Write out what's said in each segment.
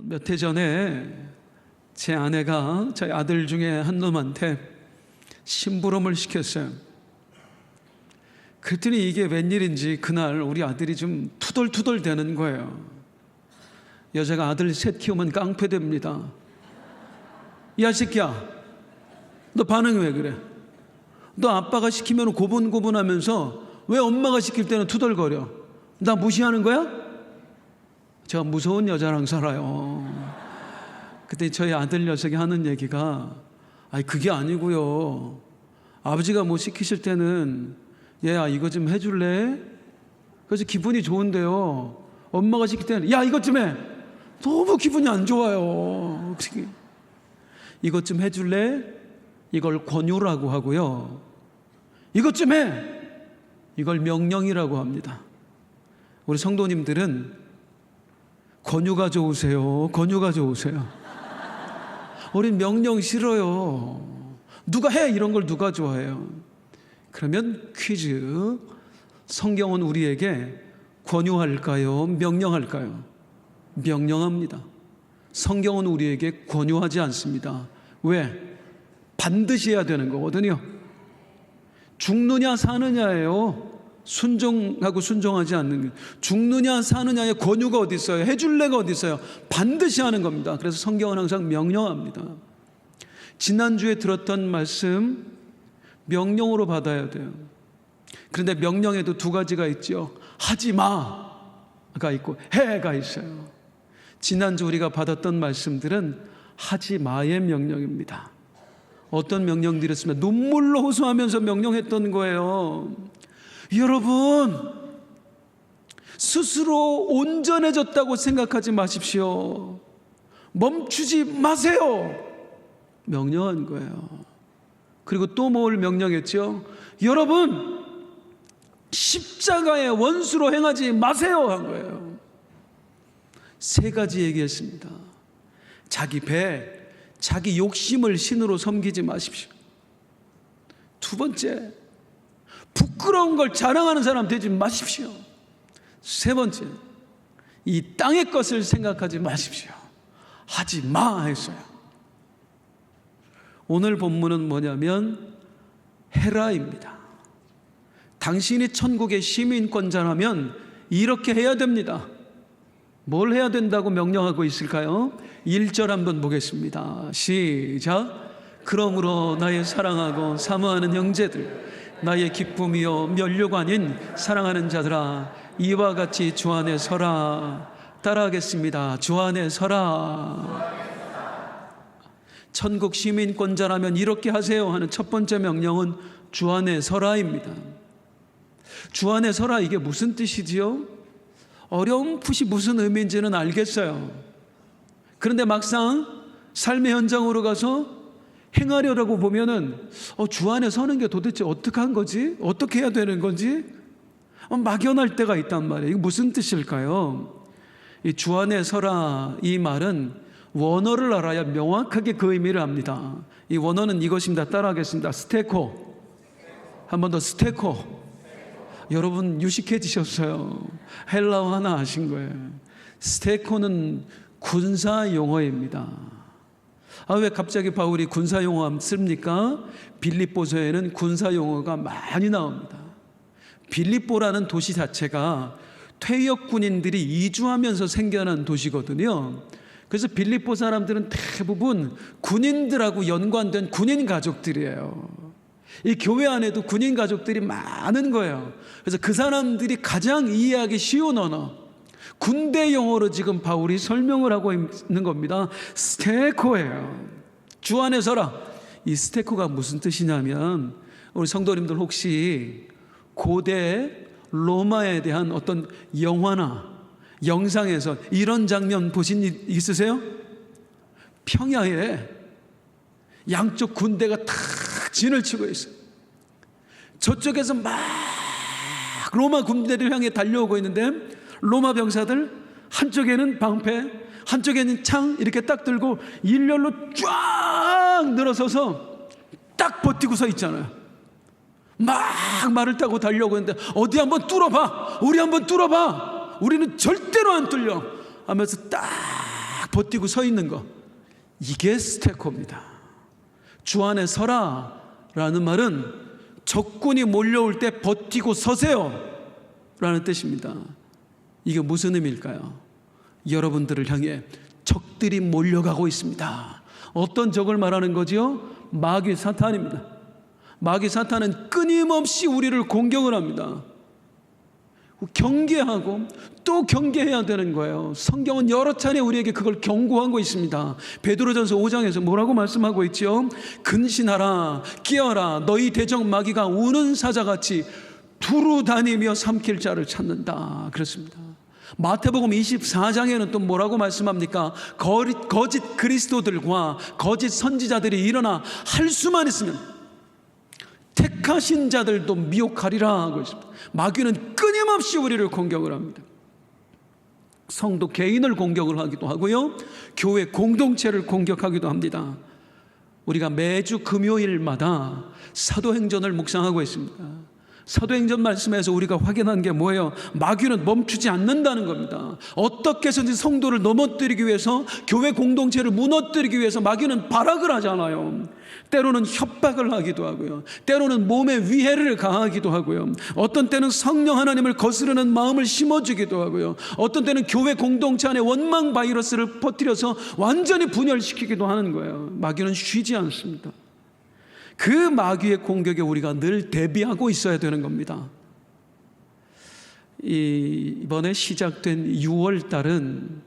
몇 해 전에 제 아내가 저희 아들 중에 한 놈한테 심부름을 시켰어요. 그랬더니 이게 웬일인지 그날 우리 아들이 좀 투덜투덜 되는 거예요. 여자가 아들 셋 키우면 깡패됩니다. 야 새끼야, 너 반응이 왜 그래? 너 아빠가 시키면 고분고분하면서 왜 엄마가 시킬 때는 투덜거려? 나 무시하는 거야? 제가 무서운 여자랑 살아요. 그때 저희 아들 녀석이 하는 얘기가, 아니 그게 아니고요, 아버지가 뭐 시키실 때는 얘야 이거 좀 해줄래? 그래서 기분이 좋은데요, 엄마가 시킬 때는 야 이것 좀 해. 너무 기분이 안 좋아요. 이것 좀 해줄래? 이걸 권유라고 하고요, 이것 좀 해, 이걸 명령이라고 합니다. 우리 성도님들은 권유가 좋으세요? 권유가 좋으세요? 우린 명령 싫어요. 누가 해 이런 걸 누가 좋아해요? 그러면 퀴즈, 성경은 우리에게 권유할까요? 명령할까요? 명령합니다. 성경은 우리에게 권유하지 않습니다. 왜? 반드시 해야 되는 거거든요. 죽느냐 사느냐예요. 순종하고 순종하지 않는 게. 죽느냐 사느냐의 권유가 어디 있어요? 해줄래가 어디 있어요? 반드시 하는 겁니다. 그래서 성경은 항상 명령합니다. 지난주에 들었던 말씀 명령으로 받아야 돼요. 그런데 명령에도 두 가지가 있죠. 하지 마가 있고 해가 있어요. 지난주 우리가 받았던 말씀들은 하지 마의 명령입니다. 어떤 명령들이었으면 눈물로 호소하면서 명령했던 거예요. 여러분, 스스로 온전해졌다고 생각하지 마십시오. 멈추지 마세요. 명령한 거예요. 그리고 또 뭘 명령했죠? 여러분, 십자가의 원수로 행하지 마세요 한 거예요. 세 가지 얘기했습니다. 자기 배, 자기 욕심을 신으로 섬기지 마십시오. 두 번째, 부끄러운 걸 자랑하는 사람 되지 마십시오. 세 번째, 이 땅의 것을 생각하지 마십시오. 하지 마 했어요. 오늘 본문은 뭐냐면 헤라입니다. 당신이 천국의 시민권자라면 이렇게 해야 됩니다. 뭘 해야 된다고 명령하고 있을까요? 1절 한번 보겠습니다. 시작. 그러므로 나의 사랑하고 사모하는 형제들, 나의 기쁨이요 면류가 아닌 사랑하는 자들아, 이와 같이 주 안에 서라. 따라하겠습니다. 주 안에 서라. 천국 시민권자라면 이렇게 하세요 하는 첫 번째 명령은 주 안에 서라입니다. 주 안에 서라, 이게 무슨 뜻이지요? 어렴풋이 무슨 의미인지는 알겠어요. 그런데 막상 삶의 현장으로 가서 행하려고 보면은 주 안에 서는 게 도대체 어떻게 한 거지? 어떻게 해야 되는 건지 막연할 때가 있단 말이에요. 이게 무슨 뜻일까요? 이 주 안에 서라, 이 말은 원어를 알아야 명확하게 그 의미를 압니다. 이 원어는 이것입니다. 따라하겠습니다. 스테코. 한 번 더, 스테코. 여러분 유식해지셨어요. 헬라어 하나 아신 거예요. 스테코는 군사 용어입니다. 왜 갑자기 바울이 군사 용어 씁니까? 빌립보서에는 군사 용어가 많이 나옵니다. 빌립보라는 도시 자체가 퇴역 군인들이 이주하면서 생겨난 도시거든요. 그래서 빌립보 사람들은 대부분 군인들하고 연관된 군인 가족들이에요. 이 교회 안에도 군인 가족들이 많은 거예요. 그래서 그 사람들이 가장 이해하기 쉬운 언어, 군대 용어로 지금 바울이 설명을 하고 있는 겁니다. 스테코예요. 주 안에 서라. 이 스테코가 무슨 뜻이냐면, 우리 성도님들 혹시 고대 로마에 대한 어떤 영화나 영상에서 이런 장면 보신 일 있으세요? 평야에 양쪽 군대가 탁 진을 치고 있어요. 저쪽에서 막 로마 군대를 향해 달려오고 있는데, 로마 병사들 한쪽에는 방패, 한쪽에는 창 이렇게 딱 들고 일렬로 쫙 늘어서서 딱 버티고 서 있잖아요. 막 말을 타고 달려오고 있는데, 어디 한번 뚫어봐, 우리 한번 뚫어봐, 우리는 절대로 안 뚫려 하면서 딱 버티고 서 있는 거, 이게 스테코입니다. 주 안에 서라 라는 말은 적군이 몰려올 때 버티고 서세요 라는 뜻입니다. 이게 무슨 의미일까요? 여러분들을 향해 적들이 몰려가고 있습니다. 어떤 적을 말하는 거지요? 마귀 사탄입니다. 마귀 사탄은 끊임없이 우리를 공격을 합니다. 경계하고 또 경계해야 되는 거예요. 성경은 여러 차례 우리에게 그걸 경고하고 있습니다. 베드로전서 5장에서 뭐라고 말씀하고 있죠? 근신하라, 깨어라, 너희 대적 마귀가 우는 사자같이 두루다니며 삼킬 자를 찾는다. 그렇습니다. 마태복음 24장에는 또 뭐라고 말씀합니까? 거짓 그리스도들과 거짓 선지자들이 일어나 할 수만 있으면 택하신 자들도 미혹하리라 하고 있습니다. 마귀는 끊임없이 우리를 공격을 합니다. 성도 개인을 공격을 하기도 하고요, 교회 공동체를 공격하기도 합니다. 우리가 매주 금요일마다 사도행전을 묵상하고 있습니다. 사도행전 말씀에서 우리가 확인한 게 뭐예요? 마귀는 멈추지 않는다는 겁니다. 어떻게 해서든지 성도를 넘어뜨리기 위해서, 교회 공동체를 무너뜨리기 위해서 마귀는 발악을 하잖아요. 때로는 협박을 하기도 하고요, 때로는 몸에 위해를 가하기도 하고요, 어떤 때는 성령 하나님을 거스르는 마음을 심어주기도 하고요, 어떤 때는 교회 공동체 안에 원망 바이러스를 퍼뜨려서 완전히 분열시키기도 하는 거예요. 마귀는 쉬지 않습니다. 그 마귀의 공격에 우리가 늘 대비하고 있어야 되는 겁니다. 이번에 시작된 6월 달은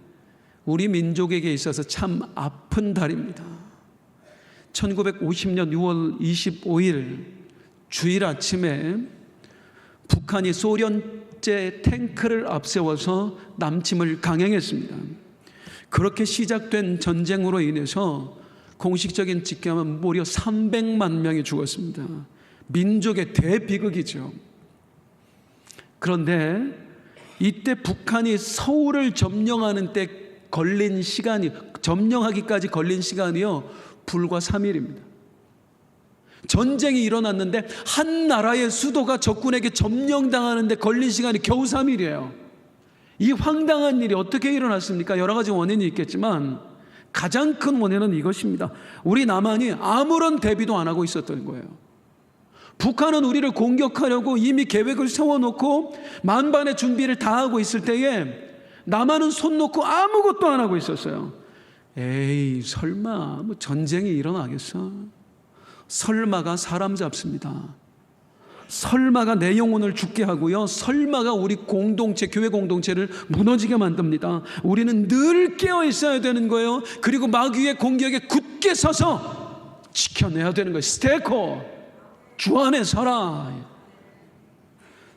우리 민족에게 있어서 참 아픈 달입니다. 1950년 6월 25일 주일 아침에 북한이 소련제 탱크를 앞세워서 남침을 강행했습니다. 그렇게 시작된 전쟁으로 인해서 공식적인 집계하면 무려 300만 명이 죽었습니다. 민족의 대비극이죠. 그런데 이때 북한이 서울을 점령하는 때 걸린 시간이, 점령하기까지 걸린 시간이요, 불과 3일입니다. 전쟁이 일어났는데 한 나라의 수도가 적군에게 점령당하는데 걸린 시간이 겨우 3일이에요. 이 황당한 일이 어떻게 일어났습니까? 여러 가지 원인이 있겠지만 가장 큰 원인은 이것입니다. 우리 남한이 아무런 대비도 안 하고 있었던 거예요. 북한은 우리를 공격하려고 이미 계획을 세워놓고 만반의 준비를 다 하고 있을 때에 남한은 손 놓고 아무것도 안 하고 있었어요. 에이, 설마 뭐 전쟁이 일어나겠어? 설마가 사람 잡습니다. 설마가 내 영혼을 죽게 하고요, 설마가 우리 공동체, 교회 공동체를 무너지게 만듭니다. 우리는 늘 깨어 있어야 되는 거예요. 그리고 마귀의 공격에 굳게 서서 지켜내야 되는 거예요. 스테코, 주 안에 서라.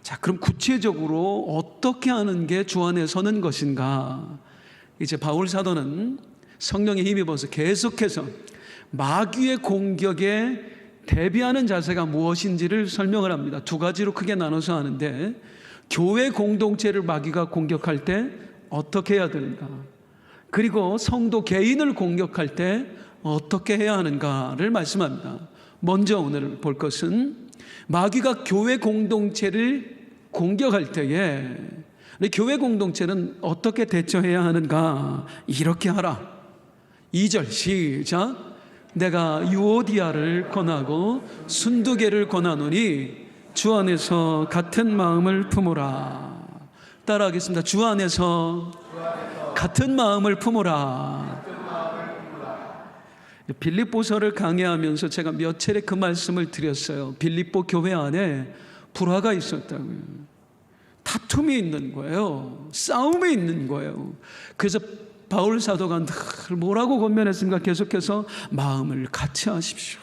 자, 그럼 구체적으로 어떻게 하는 게 주 안에 서는 것인가? 이제 바울 사도는 성령에 힘입어서 계속해서 마귀의 공격에 대비하는 자세가 무엇인지를 설명을 합니다. 두 가지로 크게 나눠서 하는데, 교회 공동체를 마귀가 공격할 때 어떻게 해야 되는가, 그리고 성도 개인을 공격할 때 어떻게 해야 하는가를 말씀합니다. 먼저 오늘 볼 것은 마귀가 교회 공동체를 공격할 때에 교회 공동체는 어떻게 대처해야 하는가. 이렇게 하라. 2절 시작. 내가 유오디아를 권하고 순두개를 권하노니 주 안에서 같은 마음을 품으라. 따라하겠습니다. 주 안에서 같은 마음을 품으라. 빌립보서를 강해하면서 제가 몇 차례 그 말씀을 드렸어요. 빌립보 교회 안에 불화가 있었다고요. 다툼이 있는 거예요. 싸움이 있는 거예요. 그래서 바울 사도가 늘 뭐라고 권면했습니까? 계속해서 마음을 같이 하십시오.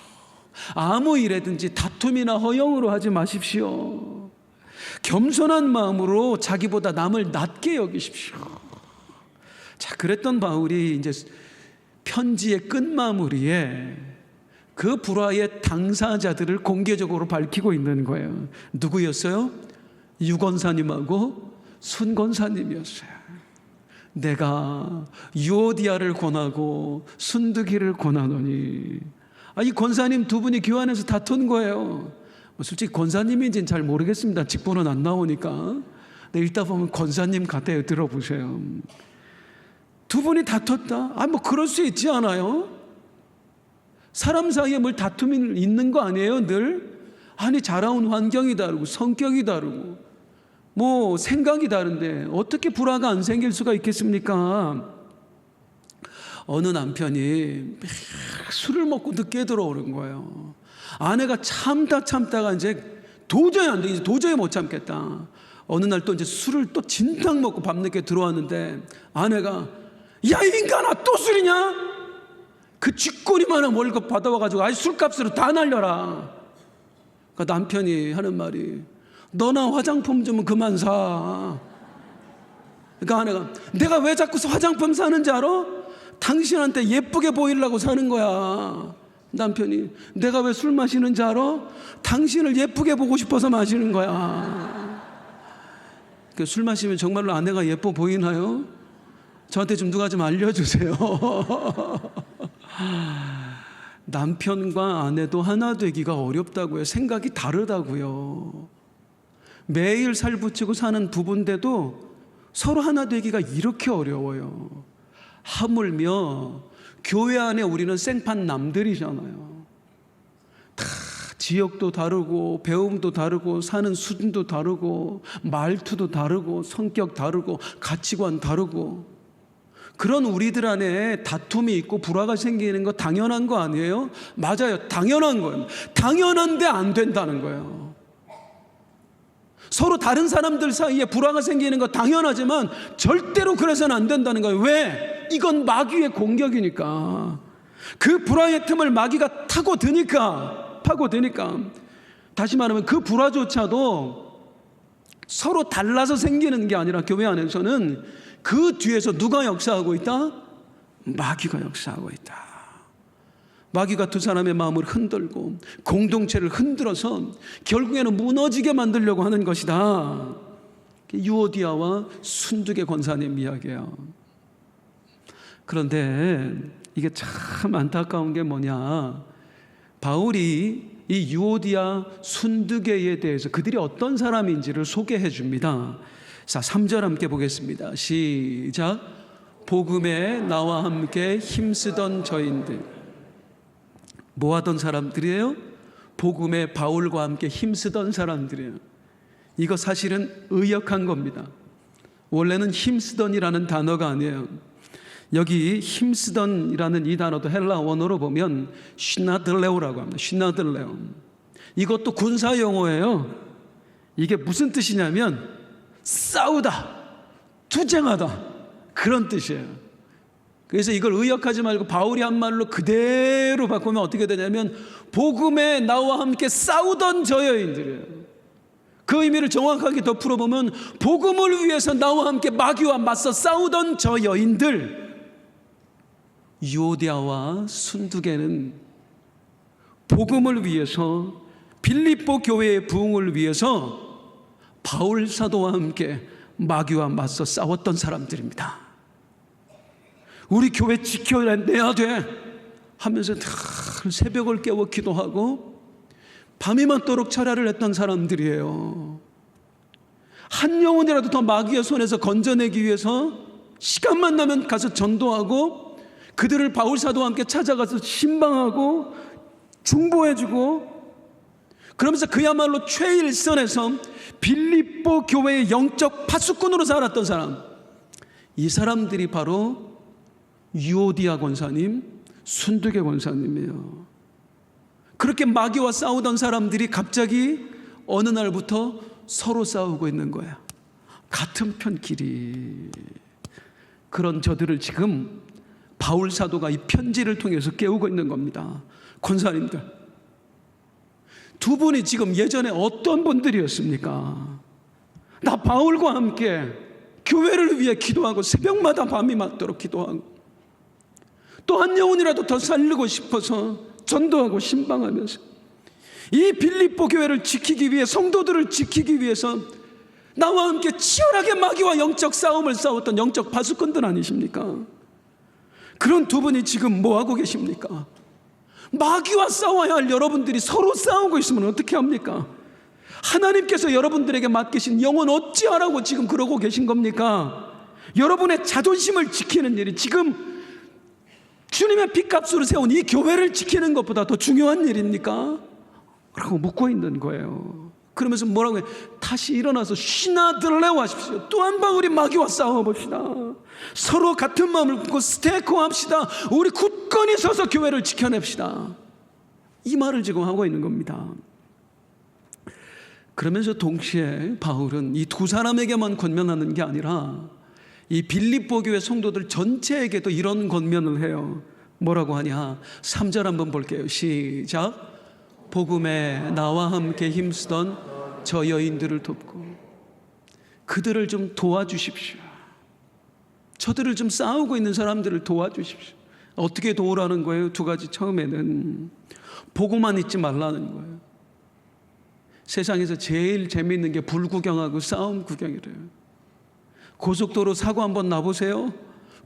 아무 일에든지 다툼이나 허영으로 하지 마십시오. 겸손한 마음으로 자기보다 남을 낮게 여기십시오. 자, 그랬던 바울이 이제 편지의 끝마무리에 그 불화의 당사자들을 공개적으로 밝히고 있는 거예요. 누구였어요? 유권사님하고 순권사님이었어요. 내가 유오디아를 권하고 순두기를 권하노니. 이 권사님 두 분이 교회 안에서 다툰 거예요. 솔직히 권사님인지는 잘 모르겠습니다. 직분은 안 나오니까. 근데 읽다 보면 권사님 같아요. 들어보세요. 두 분이 다퉜다? 뭐 그럴 수 있지 않아요? 사람 사이에 뭘 다툼이 있는 거 아니에요, 늘? 아니, 자라온 환경이 다르고 성격이 다르고 뭐 생각이 다른데 어떻게 불화가 안 생길 수가 있겠습니까? 어느 남편이 술을 먹고 늦게 들어오는 거예요. 아내가 참다가 이제 도저히 안 돼, 이제 도저히 못 참겠다. 어느 날 또 이제 술을 또 진탕 먹고 밤늦게 들어왔는데 아내가, 야, 이 인간아, 또 술이냐? 그 쥐꼬리만한 월급 받아와가지고 아이 술값으로 다 날려라. 그러니까 남편이 하는 말이, 너나 화장품 좀 그만 사. 그러니까 아내가, 내가 왜 자꾸 화장품 사는지 알아? 당신한테 예쁘게 보이려고 사는 거야. 남편이, 내가 왜 술 마시는지 알아? 당신을 예쁘게 보고 싶어서 마시는 거야. 술 마시면 정말로 아내가 예뻐 보이나요? 저한테 좀 누가 좀 알려주세요. 남편과 아내도 하나 되기가 어렵다고요. 생각이 다르다고요. 매일 살붙이고 사는 부부인데도 서로 하나 되기가 이렇게 어려워요. 하물며 교회 안에 우리는 생판 남들이잖아요. 다 지역도 다르고 배움도 다르고 사는 수준도 다르고 말투도 다르고 성격 다르고 가치관 다르고, 그런 우리들 안에 다툼이 있고 불화가 생기는 거 당연한 거 아니에요? 맞아요, 당연한 거예요. 당연한데 안 된다는 거예요. 서로 다른 사람들 사이에 불화가 생기는 거 당연하지만 절대로 그래서는 안 된다는 거예요. 왜? 이건 마귀의 공격이니까. 그 불화의 틈을 마귀가 파고드니까. 다시 말하면 그 불화조차도 서로 달라서 생기는 게 아니라 교회 안에서는 그 뒤에서 누가 역사하고 있다? 마귀가 역사하고 있다. 마귀가 두 사람의 마음을 흔들고 공동체를 흔들어서 결국에는 무너지게 만들려고 하는 것이다. 유오디아와 순두계 권사님 이야기예요. 그런데 이게 참 안타까운 게 뭐냐, 바울이 이 유오디아 순두계에 대해서 그들이 어떤 사람인지를 소개해 줍니다. 자, 3절 함께 보겠습니다. 시작. 복음에 나와 함께 힘쓰던 저인들. 뭐 하던 사람들이에요? 복음에 바울과 함께 힘쓰던 사람들이에요. 이거 사실은 의역한 겁니다. 원래는 힘쓰던이라는 단어가 아니에요. 여기 힘쓰던이라는 이 단어도 헬라 원어로 보면 시나들레오라고 합니다. 시나들레오. 이것도 군사 용어예요. 이게 무슨 뜻이냐면 싸우다, 투쟁하다, 그런 뜻이에요. 그래서 이걸 의역하지 말고 바울이 한 말로 그대로 바꾸면 어떻게 되냐면 복음에 나와 함께 싸우던 저 여인들이에요. 그 의미를 정확하게 더 풀어보면 복음을 위해서 나와 함께 마귀와 맞서 싸우던 저 여인들. 유오디아와 순두계는 복음을 위해서, 빌립보 교회의 부흥을 위해서 바울 사도와 함께 마귀와 맞서 싸웠던 사람들입니다. 우리 교회 지켜내야 돼 하면서 늘 새벽을 깨워 기도하고 밤이 맞도록 철야를 했던 사람들이에요. 한 영혼이라도 더 마귀의 손에서 건져내기 위해서 시간만 나면 가서 전도하고, 그들을 바울 사도와 함께 찾아가서 신방하고 중보해주고, 그러면서 그야말로 최일선에서 빌립보 교회의 영적 파수꾼으로 살았던 사람, 이 사람들이 바로 유오디아 권사님, 순두계 권사님이에요. 그렇게 마귀와 싸우던 사람들이 갑자기 어느 날부터 서로 싸우고 있는 거야. 같은 편끼리. 그런 저들을 지금 바울 사도가 이 편지를 통해서 깨우고 있는 겁니다. 권사님들, 두 분이 지금 예전에 어떤 분들이었습니까? 나 바울과 함께 교회를 위해 기도하고 새벽마다 밤이 맞도록 기도하고 또 한 영혼이라도 더 살리고 싶어서 전도하고 신방하면서 이 빌립보 교회를 지키기 위해, 성도들을 지키기 위해서 나와 함께 치열하게 마귀와 영적 싸움을 싸웠던 영적 파수꾼들 아니십니까? 그런 두 분이 지금 뭐하고 계십니까? 마귀와 싸워야 할 여러분들이 서로 싸우고 있으면 어떻게 합니까? 하나님께서 여러분들에게 맡기신 영혼 어찌하라고 지금 그러고 계신 겁니까? 여러분의 자존심을 지키는 일이 지금 주님의 핏값으로 세운 이 교회를 지키는 것보다 더 중요한 일입니까? 라고 묻고 있는 거예요. 그러면서 뭐라고 해요? 다시 일어나서 쉬나 들으려고 하십시오. 또 한 방울이 마귀와 싸워봅시다. 서로 같은 마음을 갖고 스테이크합시다. 우리 굳건히 서서 교회를 지켜냅시다. 이 말을 지금 하고 있는 겁니다. 그러면서 동시에 바울은 이 두 사람에게만 권면하는 게 아니라 이 빌립보 교회 성도들 전체에게도 이런 권면을 해요. 뭐라고 하냐? 3절 한번 볼게요. 시작. 복음에 나와 함께 힘쓰던 저 여인들을 돕고 그들을 좀 도와주십시오. 저들을 좀 싸우고 있는 사람들을 도와주십시오. 어떻게 도우라는 거예요? 두 가지. 처음에는 보고만 있지 말라는 거예요. 세상에서 제일 재미있는 게 불구경하고 싸움 구경이래요. 고속도로 사고 한번 나보세요.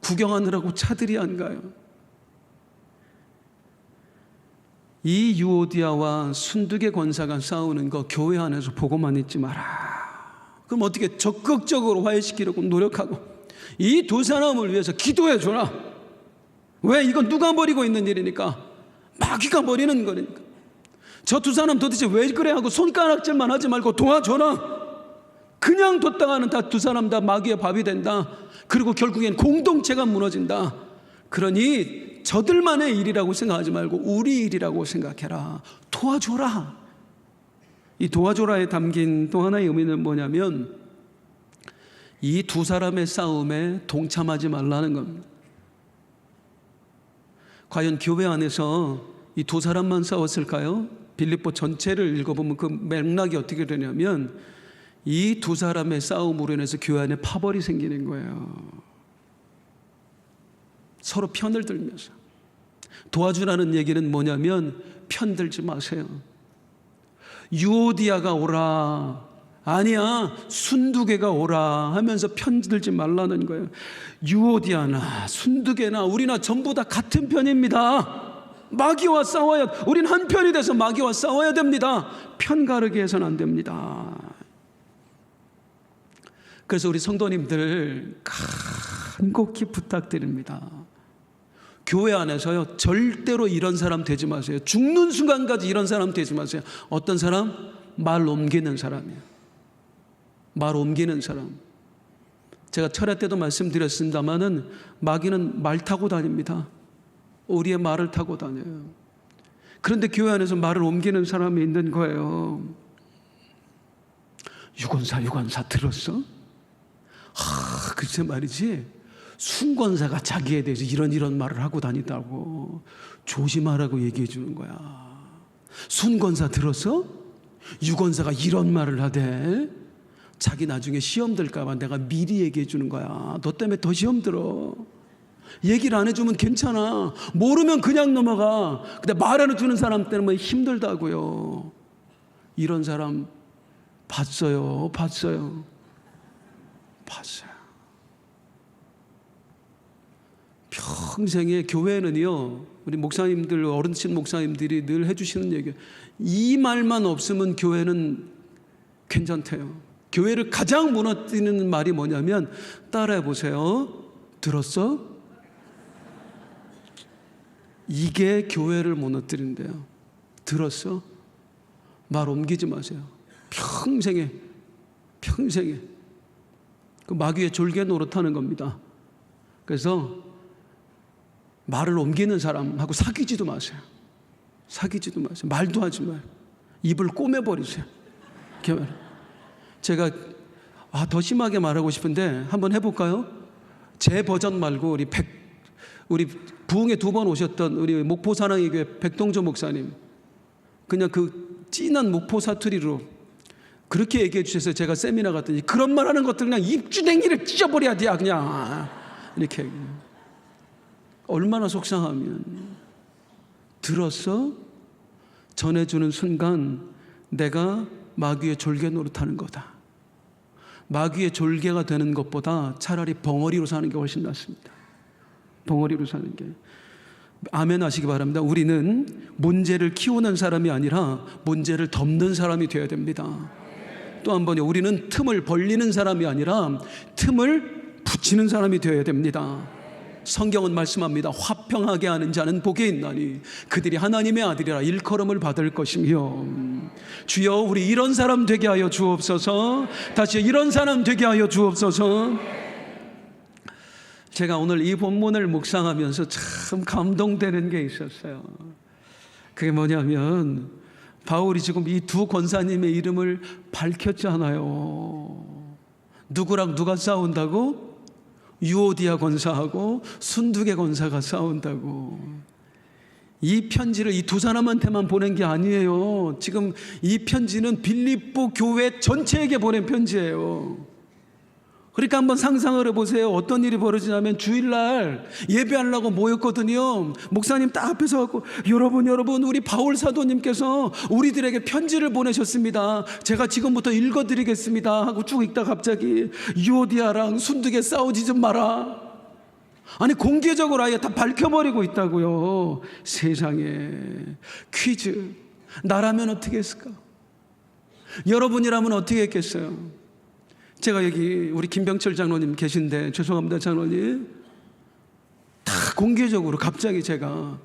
구경하느라고 차들이 안 가요. 이 유오디아와 순두계 권사가 싸우는 거 교회 안에서 보고만 있지 마라. 그럼 어떻게 적극적으로 화해시키려고 노력하고 이 두 사람을 위해서 기도해 줘라. 왜? 이건 누가 버리고 있는 일이니까. 마귀가 버리는 거니까. 저 두 사람 도대체 왜 그래 하고 손가락질만 하지 말고 도와줘라. 그냥 뒀다가는 다 두 사람 다 마귀의 밥이 된다. 그리고 결국엔 공동체가 무너진다. 그러니 저들만의 일이라고 생각하지 말고 우리 일이라고 생각해라. 도와줘라. 이 도와줘라에 담긴 또 하나의 의미는 뭐냐면 이 두 사람의 싸움에 동참하지 말라는 겁니다. 과연 교회 안에서 이 두 사람만 싸웠을까요? 빌립보 전체를 읽어보면 그 맥락이 어떻게 되냐면 이 두 사람의 싸움으로 인해서 교회 안에 파벌이 생기는 거예요. 서로 편을 들면서. 도와주라는 얘기는 뭐냐면 편들지 마세요. 유오디아가 오라, 아니야 순두계가 오라 하면서 편들지 말라는 거예요. 유오디아나 순두계나 우리나 전부 다 같은 편입니다. 마귀와 싸워야, 우린 한 편이 돼서 마귀와 싸워야 됩니다. 편가르게 해서는 안 됩니다. 그래서 우리 성도님들 간곡히 부탁드립니다. 교회 안에서요, 절대로 이런 사람 되지 마세요. 죽는 순간까지 이런 사람 되지 마세요. 어떤 사람? 말 옮기는 사람이에요. 말 옮기는 사람. 제가 철야 때도 말씀드렸습니다마는 마귀는 말 타고 다닙니다. 우리의 말을 타고 다녀요. 그런데 교회 안에서 말을 옮기는 사람이 있는 거예요. 유권사 들었어? 글쎄 말이지, 순권사가 자기에 대해서 이런 말을 하고 다니다고 조심하라고 얘기해 주는 거야. 순권사 들었어? 유권사가 이런 말을 하대. 자기 나중에 시험 들까봐 내가 미리 얘기해 주는 거야. 너 때문에 더 시험 들어. 얘기를 안 해주면 괜찮아. 모르면 그냥 넘어가. 근데 말 안 해주는 사람 때문에 힘들다고요. 이런 사람 봤어요. 평생에 교회는요, 우리 목사님들, 어른신 목사님들이 늘 해주시는 얘기, 이 말만 없으면 교회는 괜찮대요. 교회를 가장 무너뜨리는 말이 뭐냐면, 따라해 보세요. 들었어? 이게 교회를 무너뜨린대요. 들었어? 말 옮기지 마세요. 평생에 그 마귀의 졸개 노릇하는 겁니다. 그래서 말을 옮기는 사람하고 사귀지도 마세요. 말도 하지 마요. 입을 꼬매버리세요. 제가 더 심하게 말하고 싶은데 한번 해볼까요? 제 버전 말고 우리 부흥에 2번 오셨던 우리 목포 사랑의 교회 백동조 목사님, 그냥 그 진한 목포 사투리로 그렇게 얘기해 주셔서 제가 세미나 갔더니 그런 말 하는 것들 그냥 입주댕이를 찢어버려야 돼 그냥 이렇게. 얼마나 속상하면. 들었어? 전해주는 순간 내가 마귀의 졸개 노릇하는 거다. 마귀의 졸개가 되는 것보다 차라리 벙어리로 사는 게 훨씬 낫습니다. 벙어리로 사는 게. 아멘 하시기 바랍니다. 우리는 문제를 키우는 사람이 아니라 문제를 덮는 사람이 되어야 됩니다. 또 한 번요, 우리는 틈을 벌리는 사람이 아니라 틈을 붙이는 사람이 되어야 됩니다. 성경은 말씀합니다. 화평하게 하는 자는 복이 있나니 그들이 하나님의 아들이라 일컬음을 받을 것이며. 주여, 우리 이런 사람 되게 하여 주옵소서. 다시 이런 사람 되게 하여 주옵소서. 제가 오늘 이 본문을 묵상하면서 참 감동되는 게 있었어요. 그게 뭐냐면 바울이 지금 이 두 권사님의 이름을 밝혔잖아요. 누구랑 누가 싸운다고? 유오디아 권사하고 순두계 권사가 싸운다고. 이 편지를 이 두 사람한테만 보낸 게 아니에요. 지금 이 편지는 빌립보 교회 전체에게 보낸 편지예요. 그러니까 한번 상상을 해보세요. 어떤 일이 벌어지냐면 주일날 예배하려고 모였거든요. 목사님 딱 앞에 서갖고 여러분 우리 바울 사도님께서 우리들에게 편지를 보내셨습니다. 제가 지금부터 읽어드리겠습니다 하고 쭉 읽다 갑자기 유오디아랑 순두계 싸우지 좀 마라. 아니, 공개적으로 아예 다 밝혀버리고 있다고요. 세상에. 퀴즈, 나라면 어떻게 했을까? 여러분이라면 어떻게 했겠어요? 제가 여기 우리 김병철 장로님 계신데, 죄송합니다 장로님, 다 공개적으로 갑자기 제가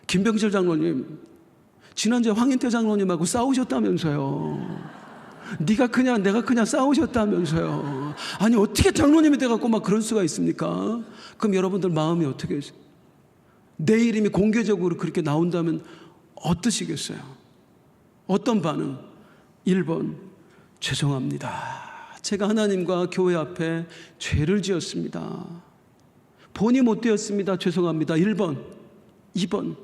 김병철 장로님 지난주에 황인태 장로님하고 싸우셨다면서요. 네가 그냥 내가 그냥 싸우셨다면서요. 아니, 어떻게 장로님이 돼갖고 막 그럴 수가 있습니까? 그럼 여러분들 마음이 어떻게 해요? 내 이름이 공개적으로 그렇게 나온다면 어떠시겠어요? 어떤 반응? 1번, 죄송합니다. 제가 하나님과 교회 앞에 죄를 지었습니다. 본이 못 되었습니다. 죄송합니다. 1번. 2번.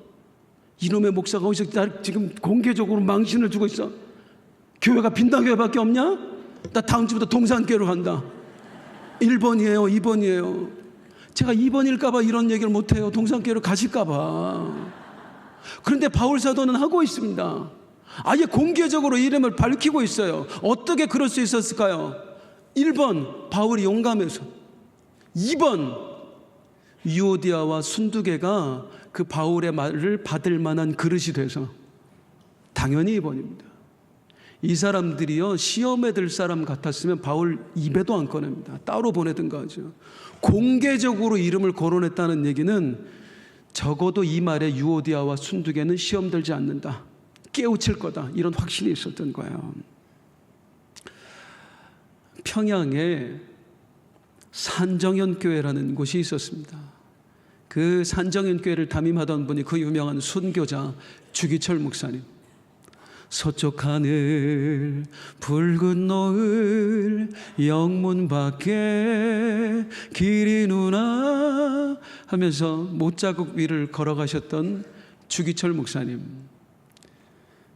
이놈의 목사가 어디서 나 지금 공개적으로 망신을 주고 있어. 교회가 빈당교회밖에 없냐? 나 다음 주부터 동산교회로 간다. 1번이에요. 2번이에요. 제가 2번일까봐 이런 얘기를 못해요. 동산교회로 가실까봐. 그런데 바울 사도는 하고 있습니다. 아예 공개적으로 이름을 밝히고 있어요. 어떻게 그럴 수 있었을까요? 1번, 바울이 용감해서. 2번, 유오디아와 순두계가 그 바울의 말을 받을 만한 그릇이 돼서. 당연히 2번입니다. 이 사람들이요, 시험에 들 사람 같았으면 바울 입에도 안 꺼냅니다. 따로 보내든가 하죠. 공개적으로 이름을 거론했다는 얘기는 적어도 이 말에 유오디아와 순두계는 시험 들지 않는다, 깨우칠 거다, 이런 확신이 있었던 거예요. 평양에 산정현교회라는 곳이 있었습니다. 그 산정현교회를 담임하던 분이 그 유명한 순교자 주기철 목사님. 서쪽 하늘 붉은 노을 영문 밖에 길이 누나 하면서 못자국 위를 걸어가셨던 주기철 목사님.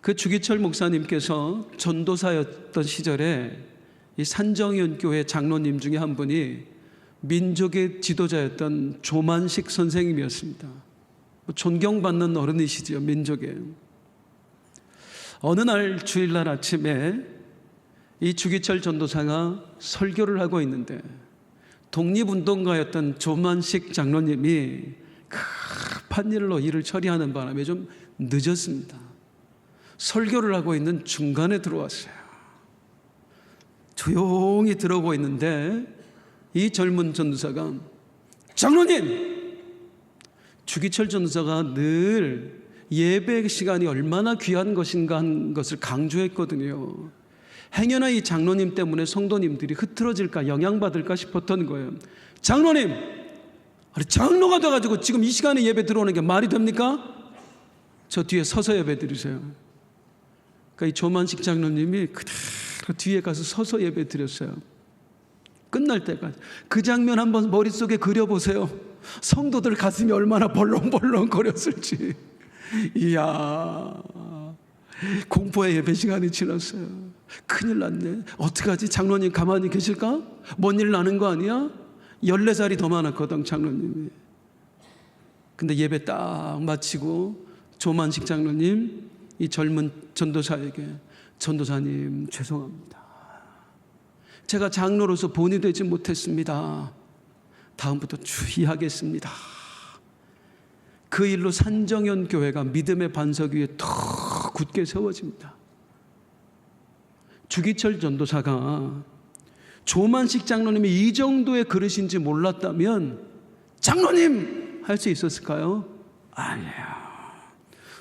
그 주기철 목사님께서 전도사였던 시절에 이 산정현교회 장로님 중에 한 분이 민족의 지도자였던 조만식 선생님이었습니다. 존경받는 어른이시죠, 민족에. 어느 날 주일날 아침에 이 주기철 전도사가 설교를 하고 있는데 독립운동가였던 조만식 장로님이 급한 일로 일을 처리하는 바람에 좀 늦었습니다. 설교를 하고 있는 중간에 들어왔어요. 조용히 들어오고 있는데 이 젊은 전도사가 장로님! 주기철 전도사가 늘 예배 시간이 얼마나 귀한 것인가 한 것을 강조했거든요. 행여나 이 장로님 때문에 성도님들이 흐트러질까 영향받을까 싶었던 거예요. 장로님! 아니, 장로가 돼가지고 지금 이 시간에 예배 들어오는 게 말이 됩니까? 저 뒤에 서서 예배 드리세요. 그러니까 이 조만식 장로님이 그대로 뒤에 가서 서서 예배 드렸어요. 끝날 때까지. 그 장면 한번 머릿속에 그려보세요. 성도들 가슴이 얼마나 벌렁벌렁 거렸을지. 이야, 공포의 예배 시간이 지났어요. 큰일 났네. 어떡하지? 장로님 가만히 계실까? 뭔 일 나는 거 아니야? 14살이 더 많았거든, 장로님이. 근데 예배 딱 마치고 조만식 장로님 이 젊은 전도사에게, 전도사님 죄송합니다. 제가 장로로서 본이 되지 못했습니다. 다음부터 주의하겠습니다. 그 일로 산정현 교회가 믿음의 반석 위에 더 굳게 세워집니다. 주기철 전도사가 조만식 장로님이 이 정도의 그릇인지 몰랐다면 장로님 할 수 있었을까요? 아니야.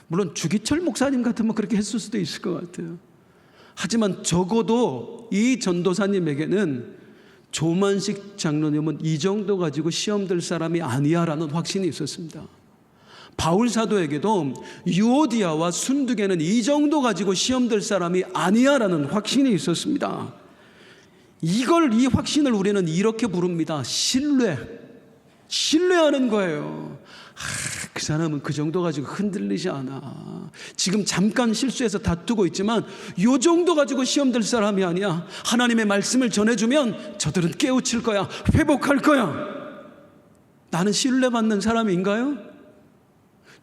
물론 주기철 목사님 같으면 그렇게 했을 수도 있을 것 같아요. 하지만 적어도 이 전도사님에게는 조만식 장로님은 이 정도 가지고 시험 들 사람이 아니야 라는 확신이 있었습니다. 바울 사도에게도 유오디아와 순두개는 이 정도 가지고 시험 들 사람이 아니야 라는 확신이 있었습니다. 이 확신을 우리는 이렇게 부릅니다. 신뢰하는 거예요. 그 사람은 그 정도 가지고 흔들리지 않아. 지금 잠깐 실수해서 다투고 있지만 이 정도 가지고 시험 들 사람이 아니야. 하나님의 말씀을 전해주면 저들은 깨우칠 거야. 회복할 거야. 나는 신뢰받는 사람인가요?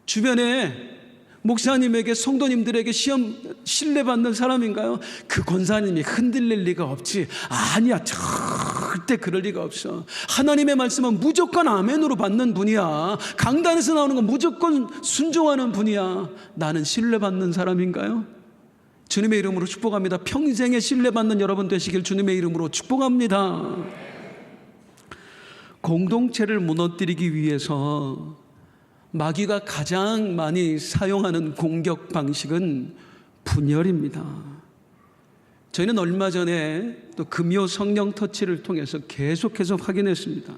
주변에 목사님에게, 성도님들에게 신뢰받는 사람인가요? 그 권사님이 흔들릴 리가 없지. 아니야, 절대 그럴 리가 없어. 하나님의 말씀은 무조건 아멘으로 받는 분이야. 강단에서 나오는 건 무조건 순종하는 분이야. 나는 신뢰받는 사람인가요? 주님의 이름으로 축복합니다. 평생에 신뢰받는 여러분 되시길 주님의 이름으로 축복합니다. 공동체를 무너뜨리기 위해서 마귀가 가장 많이 사용하는 공격 방식은 분열입니다. 저희는 얼마 전에 또 금요 성령 터치를 통해서 계속해서 확인했습니다.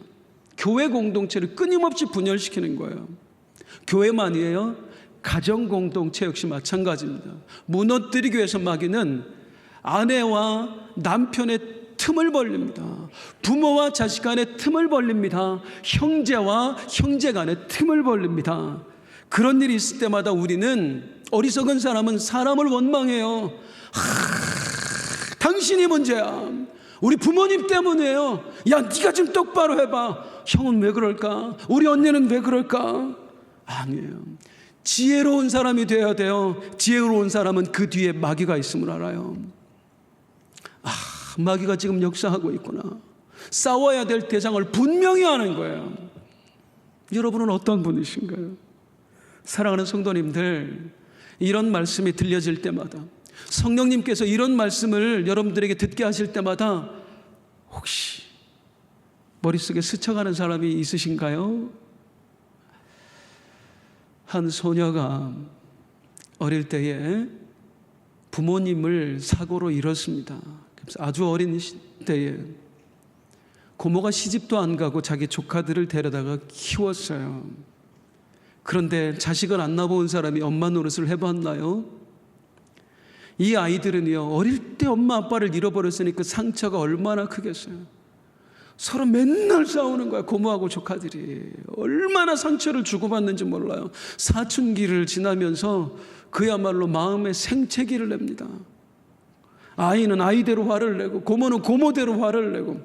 교회 공동체를 끊임없이 분열시키는 거예요. 교회만이에요? 가정 공동체 역시 마찬가지입니다. 무너뜨리기 위해서 마귀는 아내와 남편의 틈을 벌립니다. 부모와 자식 간의 틈을 벌립니다. 형제와 형제 간의 틈을 벌립니다. 그런 일이 있을 때마다 우리는, 어리석은 사람은 사람을 원망해요. 당신이 문제야. 우리 부모님 때문이에요. 야, 네가 좀 똑바로 해봐. 형은 왜 그럴까? 우리 언니는 왜 그럴까? 아니에요. 지혜로운 사람이 되어야 돼요. 지혜로운 사람은 그 뒤에 마귀가 있음을 알아요. 마귀가 지금 역사하고 있구나. 싸워야 될 대상을 분명히 아는 거예요. 여러분은 어떤 분이신가요? 사랑하는 성도님들, 이런 말씀이 들려질 때마다, 성령님께서 이런 말씀을 여러분들에게 듣게 하실 때마다 혹시 머릿속에 스쳐가는 사람이 있으신가요? 한 소녀가 어릴 때에 부모님을 사고로 잃었습니다. 아주 어린 때에 고모가 시집도 안 가고 자기 조카들을 데려다가 키웠어요. 그런데 자식을 안 낳아본 사람이 엄마 노릇을 해봤나요? 이 아이들은요, 어릴 때 엄마 아빠를 잃어버렸으니 그 상처가 얼마나 크겠어요. 서로 맨날 싸우는 거야. 고모하고 조카들이 얼마나 상처를 주고받는지 몰라요. 사춘기를 지나면서 그야말로 마음의 생채기를 냅니다. 아이는 아이대로 화를 내고 고모는 고모대로 화를 내고,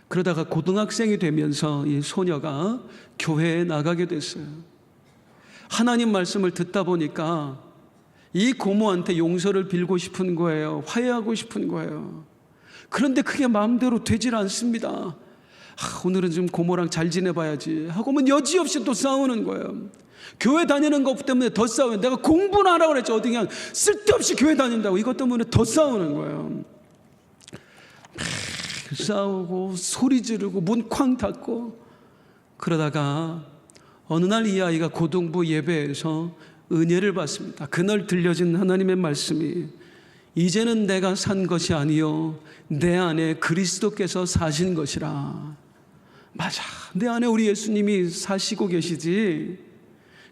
그러다가 고등학생이 되면서 이 소녀가 교회에 나가게 됐어요. 하나님 말씀을 듣다 보니까 이 고모한테 용서를 빌고 싶은 거예요. 화해하고 싶은 거예요. 그런데 그게 마음대로 되질 않습니다. 오늘은 좀 고모랑 잘 지내봐야지 하고 여지없이 또 싸우는 거예요. 교회 다니는 것 때문에 더 싸워요. 내가 공부를 하라고 그랬지. 어디 그냥 쓸데없이 교회 다닌다고. 이것 때문에 더 싸우는 거예요. 싸우고 소리 지르고 문 쾅 닫고. 그러다가 어느 날 이 아이가 고등부 예배에서 은혜를 받습니다. 그날 들려진 하나님의 말씀이, 이제는 내가 산 것이 아니요 내 안에 그리스도께서 사신 것이라. 맞아, 내 안에 우리 예수님이 사시고 계시지.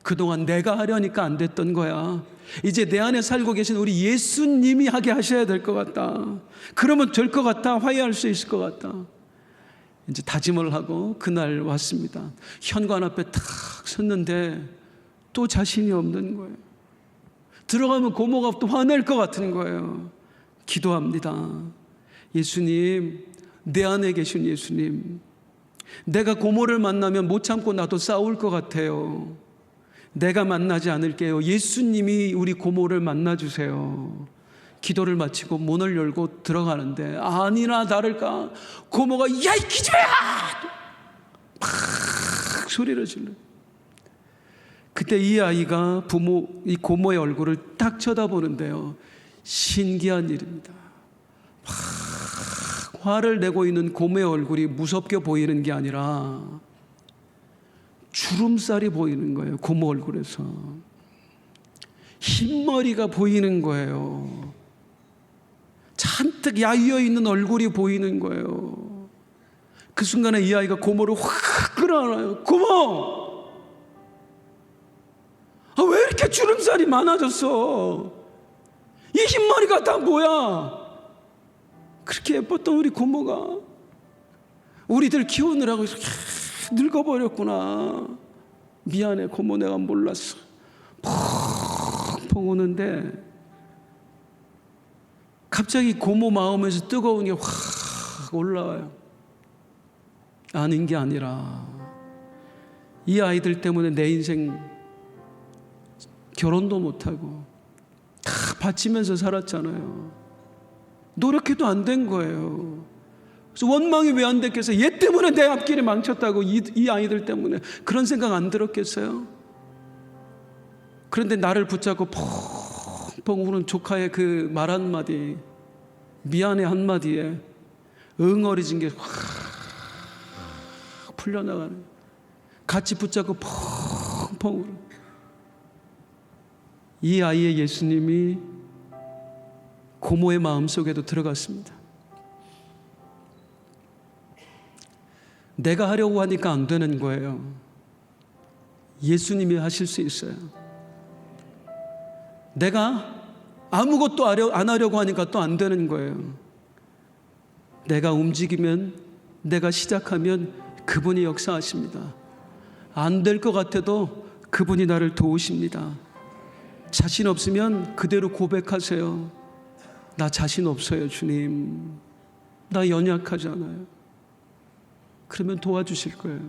그동안 내가 하려니까 안 됐던 거야. 이제 내 안에 살고 계신 우리 예수님이 하게 하셔야 될 것 같다. 그러면 될 것 같다. 화해할 수 있을 것 같다. 이제 다짐을 하고 그날 왔습니다. 현관 앞에 탁 섰는데 또 자신이 없는 거예요. 들어가면 고모가 또 화낼 것 같은 거예요. 기도합니다. 예수님, 내 안에 계신 예수님, 내가 고모를 만나면 못 참고 나도 싸울 것 같아요. 내가 만나지 않을게요. 예수님이 우리 고모를 만나주세요. 기도를 마치고 문을 열고 들어가는데 아니나 다를까 고모가 야, 이 기집애야! 막 소리를 질러. 그때 이 아이가 이 고모의 얼굴을 딱 쳐다보는데요, 신기한 일입니다. 막 화를 내고 있는 고모의 얼굴이 무섭게 보이는 게 아니라 주름살이 보이는 거예요. 고모 얼굴에서 흰머리가 보이는 거예요. 잔뜩 야위어 있는 얼굴이 보이는 거예요. 그 순간에 이 아이가 고모를 확 끌어안아요. 고모! 왜 이렇게 주름살이 많아졌어? 이 흰머리가 다 뭐야? 그렇게 예뻤던 우리 고모가 우리들 키우느라고 이렇게 늙어버렸구나. 미안해 고모, 내가 몰랐어. 펑펑 우는데 갑자기 고모 마음에서 뜨거운 게 확 올라와요. 아닌 게 아니라 이 아이들 때문에 내 인생 결혼도 못하고 다 바치면서 살았잖아요. 노력해도 안 된 거예요. 그래서 원망이 왜 안 됐겠어요? 얘 때문에 내 앞길이 망쳤다고. 이 아이들 때문에. 그런 생각 안 들었겠어요? 그런데 나를 붙잡고 펑펑 우는 조카의 그 말 한마디, 미안해 한마디에 응어리진 게 확 풀려나가는, 같이 붙잡고 펑펑 울어. 이 아이의 예수님이 고모의 마음속에도 들어갔습니다. 내가 하려고 하니까 안 되는 거예요. 예수님이 하실 수 있어요. 내가 아무것도 안 하려고 하니까 또 안 되는 거예요. 내가 움직이면, 내가 시작하면 그분이 역사하십니다. 안 될 것 같아도 그분이 나를 도우십니다. 자신 없으면 그대로 고백하세요. 나 자신 없어요, 주님. 나 연약하잖아요. 그러면 도와주실 거예요.